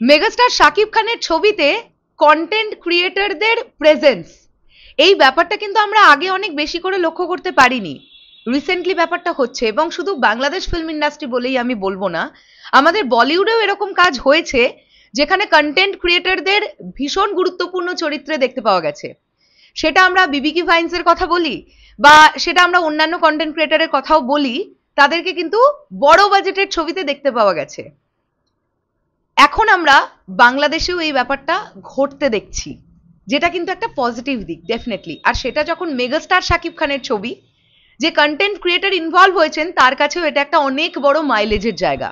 Megastar Shakib খানের ছবিতে content ক্রিয়েটরদের presence, এই ব্যাপারটা কিন্তু আমরা আগে অনেক বেশি করে লক্ষ্য করতে পারিনি। রিসেন্টলি ব্যাপারটা হচ্ছে, এবং শুধু বাংলাদেশ ফিল্ম ইন্ডাস্ট্রি বলেই আমি বলবো না, আমাদের বলিউডেও এরকম কাজ হয়েছে যেখানে কন্টেন্ট ক্রিয়েটরদের ভীষণ গুরুত্বপূর্ণ চরিত্রে দেখতে পাওয়া গেছে। সেটা আমরা বিবিকি ভাইন্সের কথা বলি বা সেটা আমরা অন্যান্য কন্টেন্ট ক্রিয়েটরের কথাও বলি, তাদেরকে কিন্তু বড় বাজেটের ছবিতে দেখতে পাওয়া গেছে। এখন আমরা বাংলাদেশেও এই ব্যাপারটা ঘটতে দেখছি, যেটা কিন্তু একটা পজিটিভ দিক ডেফিনেটলি। আর সেটা যখন মেগাস্টার শাকিব খানের ছবি, যে কন্টেন্ট ক্রিয়েটর ইনভলভ হয়েছেন তার কাছেও এটা একটা অনেক বড় মাইলেজের জায়গা।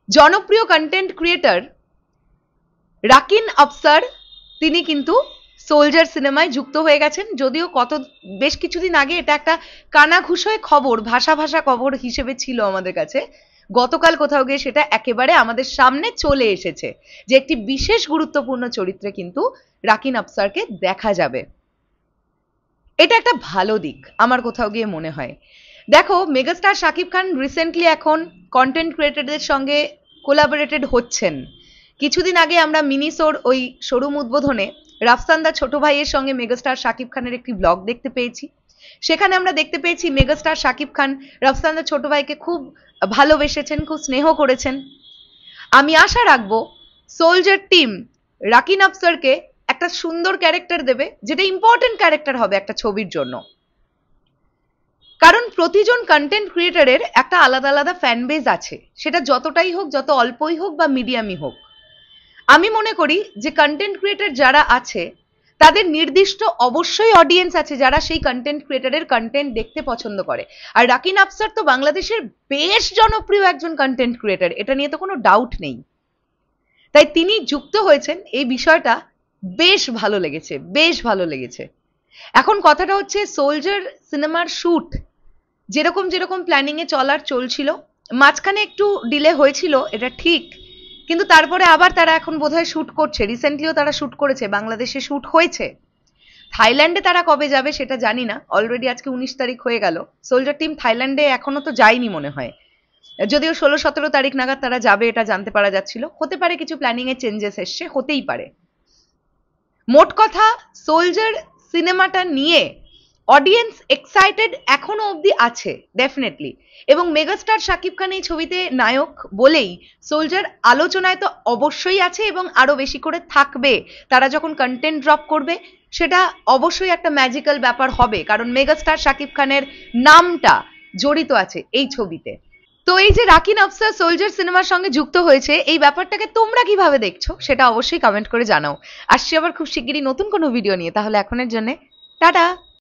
জনপ্রিয় কন্টেন্ট ক্রিয়েটর রাকিন আফসার, তিনি কিন্তু সোলজার সিনেমায় যুক্ত হয়ে গেছেন। যদিও বেশ কিছুদিন আগে এটা একটা কানাঘুষোয় খবর, ভাষা খবর হিসেবে ছিল আমাদের কাছে, গতকাল কোথাও গিয়ে সেটা একেবারে আমাদের সামনে চলে এসেছে যে একটি বিশেষ গুরুত্বপূর্ণ চরিত্রে কিন্তু রাকিন আফসারকে দেখা যাবে। এটা একটা ভালো দিক আমার কোথাও গিয়ে মনে হয়। দেখো, মেগাস্টার শাকিব খান রিসেন্টলি এখন কন্টেন্ট ক্রিয়েটরদের সঙ্গে কোলাবোরেটেড হচ্ছেন। কিছুদিন আগে আমরা মিনিসোর ওই শোরুম উদ্বোধনে রাফসানদা ছোট ভাইয়ের সঙ্গে মেগাস্টার শাকিব খানের একটি ব্লগ দেখতে পেয়েছি। সেখানে আমরা দেখতে পেয়েছি মেগাস্টার শাকিব খান রাফসানদা ছোট ভাইকে খুব ভালোবেসেছেন, খুব স্নেহ করেছেন। আমি আশা রাখবো সোলজার টিম রাকিন আফসারকে একটা সুন্দর ক্যারেক্টার দেবে, যেটা ইম্পর্টেন্ট ক্যারেক্টার হবে একটা ছবির জন্য। কারণ প্রতিজন কন্টেন্ট ক্রিয়েটরের একটা আলাদা আলাদা ফ্যান বেজ আছে, সেটা যতটাই হোক, যত অল্পই হোক বা মিডিয়ামই হোক। আমি মনে করি যে কন্টেন্ট ক্রিয়েটর যারা আছে তাদের নির্দিষ্ট অবশ্যই অডিয়েন্স আছে যারা সেই কন্টেন্ট ক্রিয়েটরের কন্টেন্ট দেখতে পছন্দ করে। আর রাকিন আফসার তো বাংলাদেশের বেশ জনপ্রিয় একজন কন্টেন্ট ক্রিয়েটর, এটা নিয়ে তো কোনো ডাউট নেই। তাই তিনি যুক্ত হয়েছেন, এই বিষয়টা বেশ ভালো লেগেছে, বেশ ভালো লেগেছে। এখন কথাটা হচ্ছে, সোলজার সিনেমার শুট যেরকম প্ল্যানিং এ চলছিল, মাঝখানে একটু ডিলে হয়েছিল, এটা ঠিক, কিন্তু তারপরে আবার তারা এখন বোধহয় শুট করছে। রিসেন্টলিও তারা শুট করেছে, বাংলাদেশে শুট হয়েছে। থাইল্যান্ডে তারা কবে যাবে সেটা জানি না, অলরেডি আজকে 19 তারিখ হয়ে গেল। সোলজার টিম থাইল্যান্ডে এখনো তো যায়নি মনে হয়, যদিও 16-17 তারিখ নাগাদ তারা যাবে এটা জানতে পারা যাচ্ছিল। হতে পারে কিছু প্ল্যানিং এ চেঞ্জেস এসছে, হতেই পারে। মোট কথা, সোলজার সিনেমাটা নিয়ে অডিয়েন্স এক্সাইটেড এখনো অবধি আছে ডেফিনেটলি, এবং মেগাস্টার শাকিব খান এই ছবিতে নায়ক বলেই সোলজার আলোচনায় তো অবশ্যই আছে এবং আরো বেশি করে থাকবে। তারা যখন কন্টেন্ট ড্রপ করবে সেটা অবশ্যই একটা ম্যাজিক্যাল ব্যাপার হবে, কারণ মেগাস্টার শাকিব খানের নামটা জড়িত আছে এই ছবিতে। তো এই যে রাকিন আফসার সোলজার সিনেমার সঙ্গে যুক্ত হয়েছে, এই ব্যাপারটাকে তোমরা কিভাবে দেখছো সেটা অবশ্যই কমেন্ট করে জানাও। আসছি আবার খুব শিগগিরই নতুন কোনো ভিডিও নিয়ে, তাহলে এখনের জন্য টাটা।